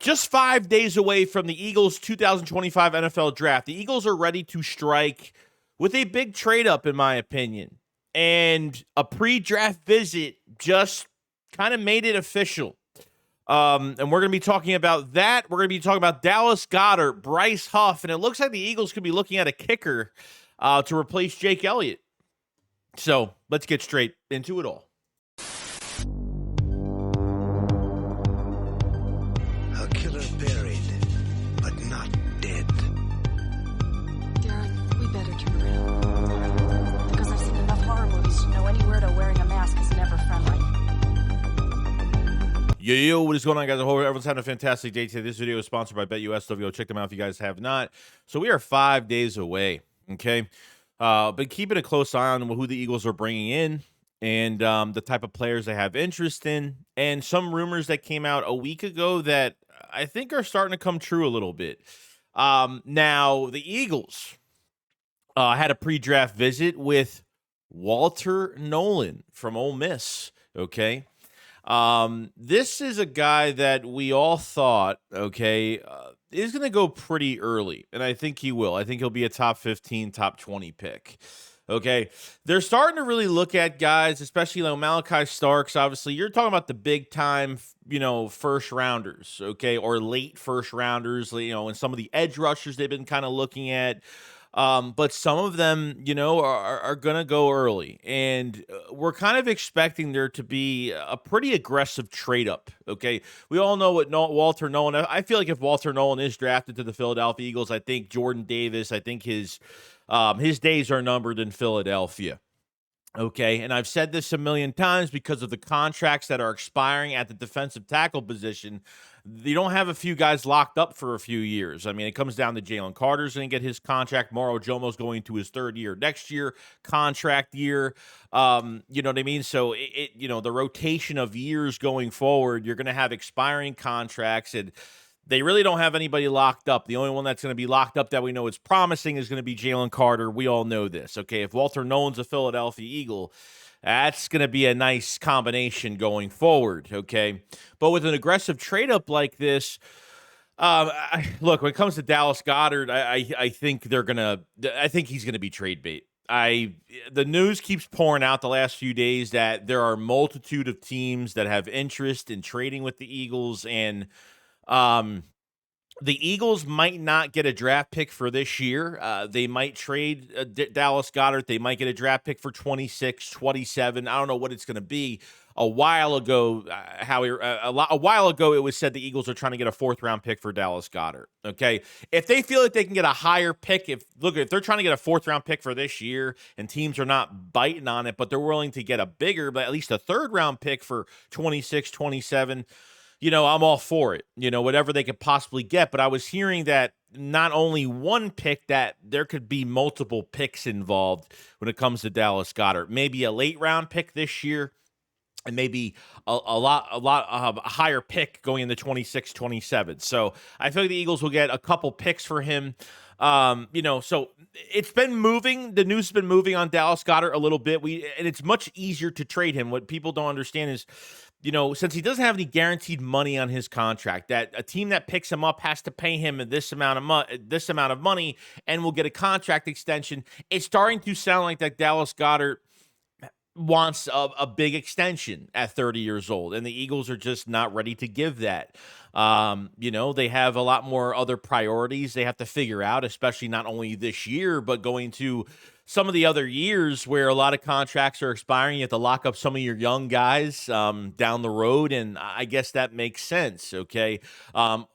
Just 5 days away from the Eagles 2025 NFL Draft. The Eagles are ready to strike with a big trade-up, in my opinion. And a pre-draft visit just kind of made it official. And we're going to be talking about that. We're going to be talking about Dallas Goddard, Bryce Huff, and it looks like the Eagles could be looking at a kicker to replace Jake Elliott. So let's get straight into it all. A killer buried, but not dead. Darren, we better turn around. Because I've seen enough horror movies to know any weirdo wearing a mask is never friendly. Yo, what is going on, guys? I hope everyone's having a fantastic day today. This video is sponsored by BetUS. Check them out if you guys have not. So we are 5 days away, okay? But keeping a close eye on who the Eagles are bringing in and the type of players they have interest in, and some rumors that came out a week ago that I think are starting to come true a little bit. Now, the Eagles had a pre-draft visit with Walter Nolan from Ole Miss, okay? This is a guy that we all thought, is going to go pretty early, and I think he will. I think he'll be a top 15, top 20 pick. Okay, they're starting to really look at guys, especially like Malachi Starks. Obviously, you're talking about the big time, first rounders, okay, or late first rounders, and some of the edge rushers they've been kind of looking at. But some of them, are going to go early, and we're kind of expecting there to be a pretty aggressive trade up. Okay. We all know what Walter Nolan, I feel like if Walter Nolan is drafted to the Philadelphia Eagles, I think Jordan Davis, I think his days are numbered in Philadelphia. Okay, and I've said this a million times because of the contracts that are expiring at the defensive tackle position. You don't have a few guys locked up for a few years. I mean, it comes down to Jalen Carter's going to get his contract. Mauro Jomo's going to his third year next year, contract year. You know what I mean? So, the rotation of years going forward, you're going to have expiring contracts, and they really don't have anybody locked up. The only one that's going to be locked up that we know is promising is going to be Jalen Carter. We all know this, okay? If Walter Nolan's a Philadelphia Eagle, that's going to be a nice combination going forward, okay? But with an aggressive trade-up like this, look, when it comes to Dallas Goddard, I think he's going to be trade bait. The news keeps pouring out the last few days that there are a multitude of teams that have interest in trading with the Eagles, and the Eagles might not get a draft pick for this year. They might trade Dallas Goddard. They might get a draft pick for 26, 27. I don't know what it's going to be. A while ago, it was said the Eagles are trying to get a fourth-round pick for Dallas Goddard. Okay, if they feel like they can get a higher pick, if they're trying to get a fourth-round pick for this year, and teams are not biting on it, but they're willing to get a bigger, but at least a third-round pick for 26, 27. I'm all for it, whatever they could possibly get. But I was hearing that not only one pick, that there could be multiple picks involved when it comes to Dallas Goddard. Maybe a late round pick this year, and maybe a higher pick going into 26, 27. So I feel like the Eagles will get a couple picks for him. So it's been moving. The news has been moving on Dallas Goddard a little bit. And it's much easier to trade him. What people don't understand is, since he doesn't have any guaranteed money on his contract, that a team that picks him up has to pay him this amount of money and will get a contract extension. It's starting to sound like that Dallas Goddard wants a big extension at 30 years old, and the Eagles are just not ready to give that. They have a lot more other priorities they have to figure out, especially not only this year, but going to some of the other years where a lot of contracts are expiring. You have to lock up some of your young guys down the road, and I guess that makes sense, okay? I've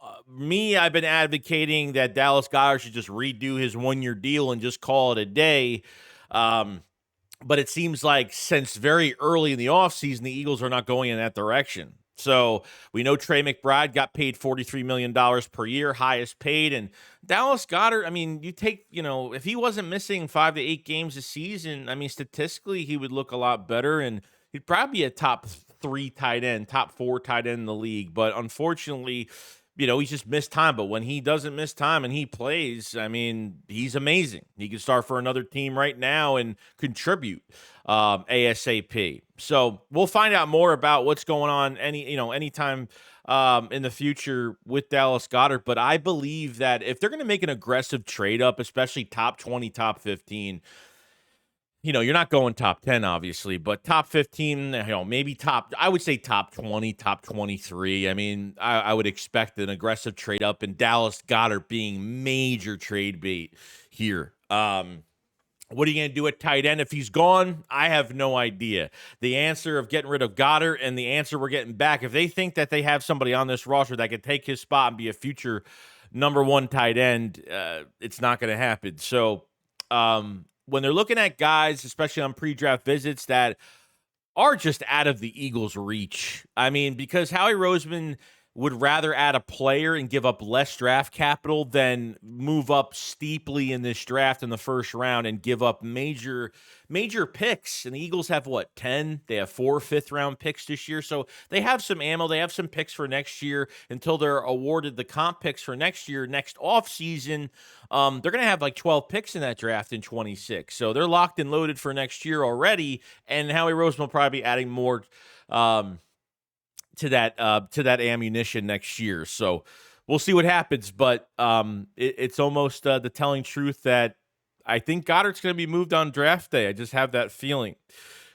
been advocating that Dallas Goddard should just redo his one-year deal and just call it a day. But it seems like since very early in the offseason, the Eagles are not going in that direction. So we know Trey McBride got paid $43 million per year, highest paid. And Dallas Goddard, you take, if he wasn't missing 5 to 8 games a season, statistically, he would look a lot better. And he'd probably be a top 3 tight end, top 4 tight end in the league. But unfortunately, he's just missed time. But when he doesn't miss time and he plays, he's amazing. He can start for another team right now and contribute ASAP. So we'll find out more about what's going on anytime in the future with Dallas Goddard. But I believe that if they're going to make an aggressive trade up, especially top 20, top 15, you're not going top 10, obviously, but top 15, maybe I would say top 20, top 23. I mean, I would expect an aggressive trade up and Dallas Goddard being major trade bait here. What are you going to do at tight end if he's gone? I have no idea. The answer of getting rid of Goddard and the answer we're getting back, if they think that they have somebody on this roster that could take his spot and be a future number one tight end, it's not going to happen. So, when they're looking at guys, especially on pre-draft visits, that are just out of the Eagles' reach. I mean, because Howie Roseman would rather add a player and give up less draft capital than move up steeply in this draft in the first round and give up major picks. And the Eagles have, 10? They have 4 fifth-round picks this year. So they have some ammo. They have some picks for next year until they're awarded the comp picks for next year. Next offseason, they're going to have 12 picks in that draft in 26. So they're locked and loaded for next year already. And Howie Roseman will probably be adding more to that ammunition next year. So we'll see what happens. But it's almost the telling truth that I think Goddard's going to be moved on draft day. I just have that feeling.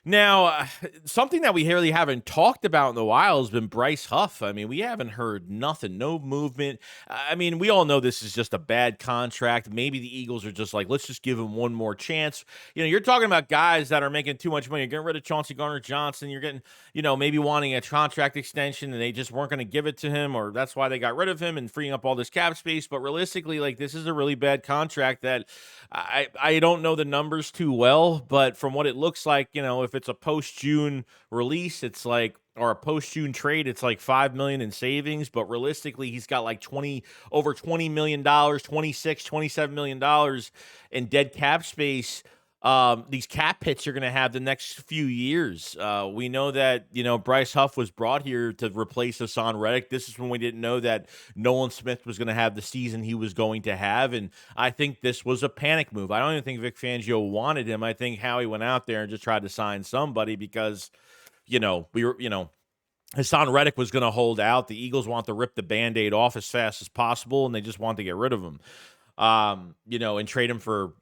Now, something that we really haven't talked about in a while has been Bryce Huff. I mean, we haven't heard nothing, no movement. I mean, we all know this is just a bad contract. Maybe the Eagles are just like, let's just give him one more chance. You're talking about guys that are making too much money. You're getting rid of Chauncey Gardner-Johnson. You're getting, maybe wanting a contract extension, and they just weren't going to give it to him, or that's why they got rid of him and freeing up all this cap space. But realistically, this is a really bad contract that I don't know the numbers too well, but from what it looks like, if it's a post-June release, it's or a post-June trade, it's $5 million in savings, but realistically, he's got over $20 million, $27 million in dead cap space. These cap hits you're going to have the next few years. We know that, Bryce Huff was brought here to replace Hassan Reddick. This is when we didn't know that Nolan Smith was going to have the season he was going to have. And I think this was a panic move. I don't even think Vic Fangio wanted him. I think Howie went out there and just tried to sign somebody because, Hassan Reddick was going to hold out. The Eagles want to rip the Band-Aid off as fast as possible, and they just want to get rid of him. And trade him for,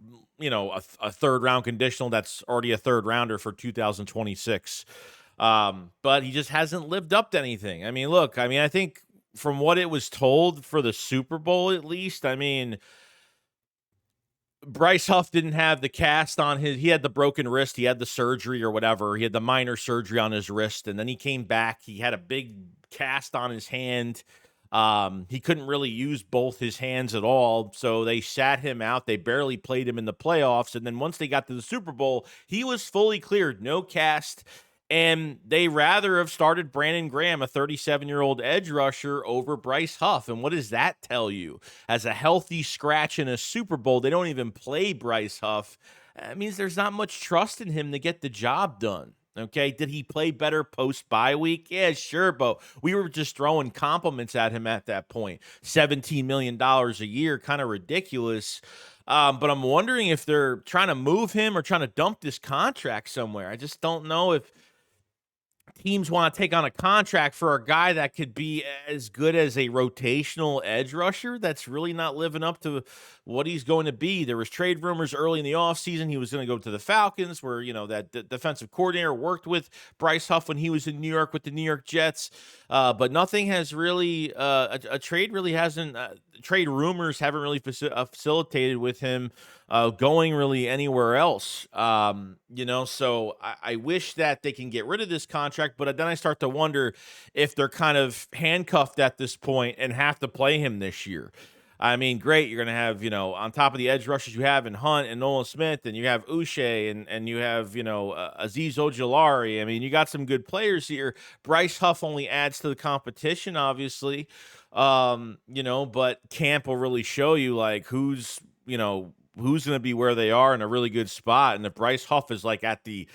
a third-round conditional that's already a third-rounder for 2026. But he just hasn't lived up to anything. I mean, look, I think from what it was told for the Super Bowl, at least, Bryce Huff didn't have the cast on he had the broken wrist, he had the surgery or whatever, he had the minor surgery on his wrist, and then he came back, he had a big cast on his hand. He couldn't really use both his hands at all, so they sat him out. They barely played him in the playoffs, and then once they got to the Super Bowl, he was fully cleared, no cast, and they rather have started Brandon Graham, a 37-year-old edge rusher, over Bryce Huff. And what does that tell you? As a healthy scratch in a Super Bowl, they don't even play Bryce Huff. That means there's not much trust in him to get the job done. Okay, did he play better post-bye week? Yeah, sure, but we were just throwing compliments at him at that point. $17 million a year, kind of ridiculous. But I'm wondering if they're trying to move him or trying to dump this contract somewhere. I just don't know if teams want to take on a contract for a guy that could be as good as a rotational edge rusher that's really not living up to what he's going to be. There was trade rumors early in the offseason. He was going to go to the Falcons where, that defensive coordinator worked with Bryce Huff when he was in New York with the New York Jets. But nothing has really, a trade really hasn't, trade rumors haven't really facilitated with him going really anywhere else. So I wish that they can get rid of this contract, but then I start to wonder if they're kind of handcuffed at this point and have to play him this year. I mean, great, you're going to have, on top of the edge rushers you have in Hunt and Nolan Smith, and you have Uche and you have, Azeez Ojulari. I mean, you got some good players here. Bryce Huff only adds to the competition, obviously. But camp will really show you who's going to be where they are in a really good spot. And if Bryce Huff is at the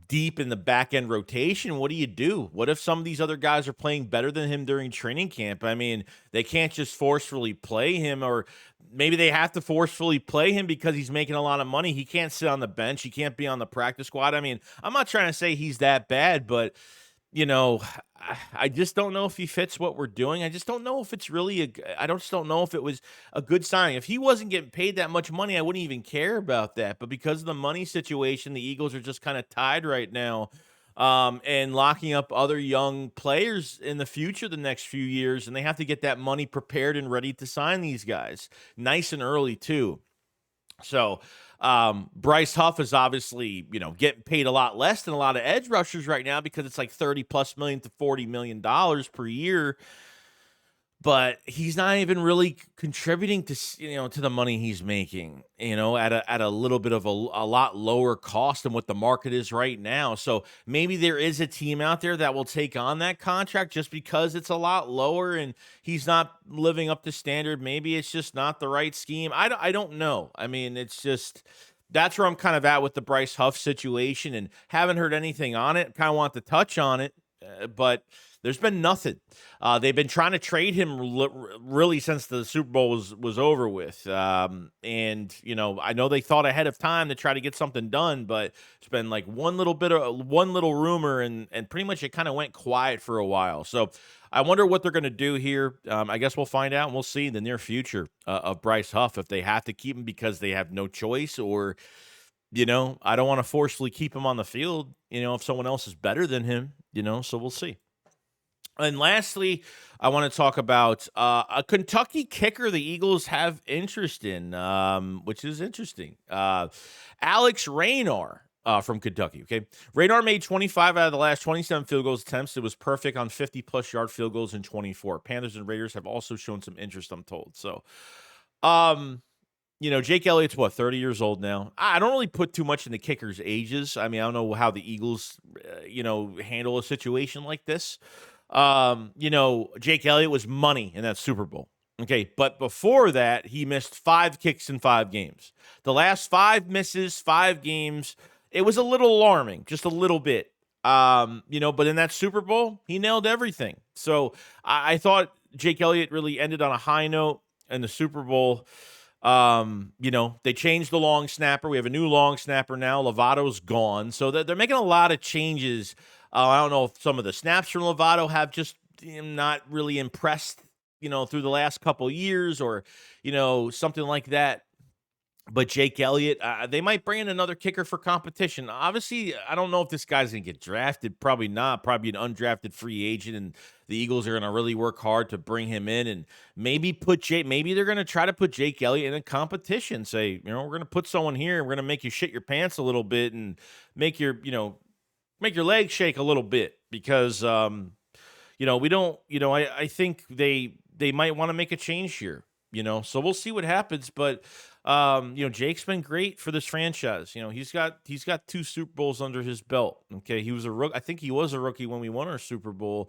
deep in the back end rotation, what do you do? What if some of these other guys are playing better than him during training camp? I mean, they can't just forcefully play him, or maybe they have to forcefully play him because he's making a lot of money. He can't sit on the bench. He can't be on the practice squad. I mean, I'm not trying to say he's that bad, but you know, I just don't know if he fits what we're doing. I just don't know if it's really I just don't know if it was a good signing. If he wasn't getting paid that much money, I wouldn't even care about that. But because of the money situation, the Eagles are just kind of tied right now. And locking up other young players in the future the next few years, and they have to get that money prepared and ready to sign these guys nice and early too. So, Bryce Huff is obviously, getting paid a lot less than a lot of edge rushers right now because it's like 30 plus million to $40 million per year. But he's not even really contributing to the money he's making, at a little bit of a lot lower cost than what the market is right now. So maybe there is a team out there that will take on that contract just because it's a lot lower and he's not living up to standard. Maybe it's just not the right scheme. I don't know. I mean, it's just that's where I'm kind of at with the Bryce Huff situation and haven't heard anything on it. Kind of want to touch on it, but there's been nothing. They've been trying to trade him really since the Super Bowl was over with. And I know they thought ahead of time to try to get something done, but it's been like one little rumor, and pretty much it kind of went quiet for a while. So I wonder what they're going to do here. I guess we'll find out, and we'll see in the near future of Bryce Huff if they have to keep him because they have no choice, or I don't want to forcefully keep him on the field. If someone else is better than him. So we'll see. And lastly, I want to talk about a Kentucky kicker the Eagles have interest in, which is interesting. Alex Raynor from Kentucky. Okay, Raynor made 25 out of the last 27 field goals attempts. It was perfect on 50-plus yard field goals in 24. Panthers and Raiders have also shown some interest, I'm told. So, Jake Elliott's 30 years old now. I don't really put too much in the kickers' ages. I mean, I don't know how the Eagles, handle a situation like this. Jake Elliott was money in that Super Bowl. Okay, but before that, he missed 5 kicks in 5 games. The last 5 misses, 5 games, it was a little alarming, just a little bit. But in that Super Bowl, he nailed everything. So I thought Jake Elliott really ended on a high note in the Super Bowl. They changed the long snapper. We have a new long snapper now. Lovato's gone. So they're making a lot of changes. I don't know if some of the snaps from Lovato have just not really impressed, through the last couple years or, something like that. But Jake Elliott, they might bring in another kicker for competition. Obviously, I don't know if this guy's going to get drafted. Probably not. Probably an undrafted free agent, and the Eagles are going to really work hard to bring him in and maybe maybe they're going to try to put Jake Elliott in a competition. Say, we're going to put someone here and we're going to make you shit your pants a little bit and make your legs shake a little bit because, we don't, I think they might want to make a change here, so we'll see what happens. But, Jake's been great for this franchise. He's got 2 Super Bowls under his belt. Okay. He was a rookie. I think he was a rookie when we won our Super Bowl.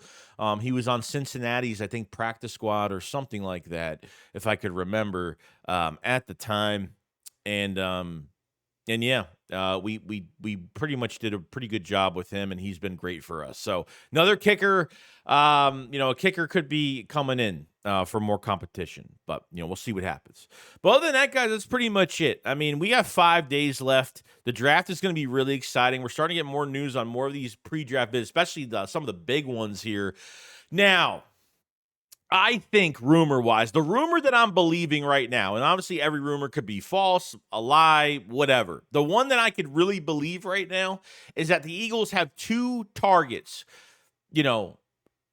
He was on Cincinnati's, I think, practice squad or something like that, if I could remember, at the time. And yeah, we pretty much did a pretty good job with him, and he's been great for us. So another kicker, a kicker could be coming in for more competition, but we'll see what happens. But other than that, guys, that's pretty much it. I mean, we have 5 days left. The draft is going to be really exciting. We're starting to get more news on more of these pre-draft bids, especially some of the big ones here. Now, I think rumor-wise, the rumor that I'm believing right now, and obviously every rumor could be false, a lie, whatever. The one that I could really believe right now is that the Eagles have 2 targets,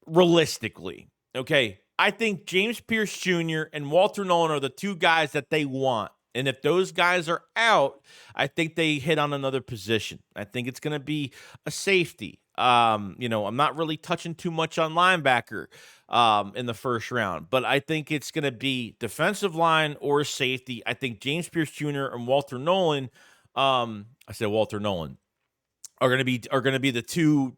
realistically. Okay, I think James Pierce Jr. and Walter Nolan are the 2 guys that they want. And if those guys are out, I think they hit on another position. I think it's going to be a safety. I'm not really touching too much on linebacker in the first round, but I think it's going to be defensive line or safety. I think James Pierce Jr. and Walter Nolan, are going to be the 2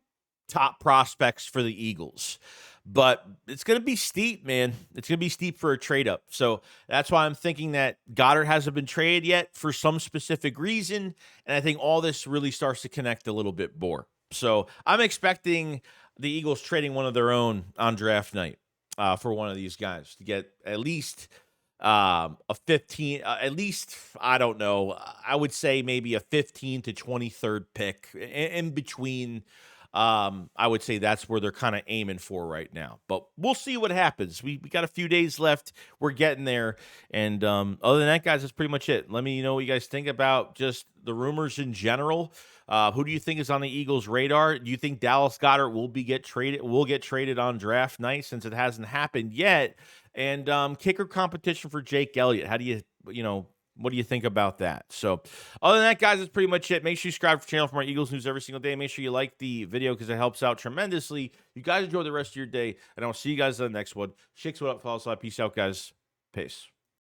top prospects for the Eagles. But it's going to be steep, man. It's going to be steep for a trade up. So that's why I'm thinking that Goddard hasn't been traded yet for some specific reason. And I think all this really starts to connect a little bit more. So I'm expecting the Eagles trading one of their own on draft night for one of these guys to get at least a 15, at least, I don't know, I would say maybe a 15 to 23rd pick in between I would say that's where they're kind of aiming for right now. But we'll see what happens. We got a few days left. We're getting there. And other than that, guys, that's pretty much it. Let me know what you guys think about just the rumors in general. Who do you think is on the Eagles' radar? Do you think Dallas Goddard will get traded on draft night since it hasn't happened yet? And kicker competition for Jake Elliott. How do what do you think about that? So other than that, guys, that's pretty much it. Make sure you subscribe to the channel for more Eagles news every single day. Make sure you like the video because it helps out tremendously. You guys enjoy the rest of your day, and I'll see you guys on the next one. Shakes, what up, follow us. Peace out, guys. Peace.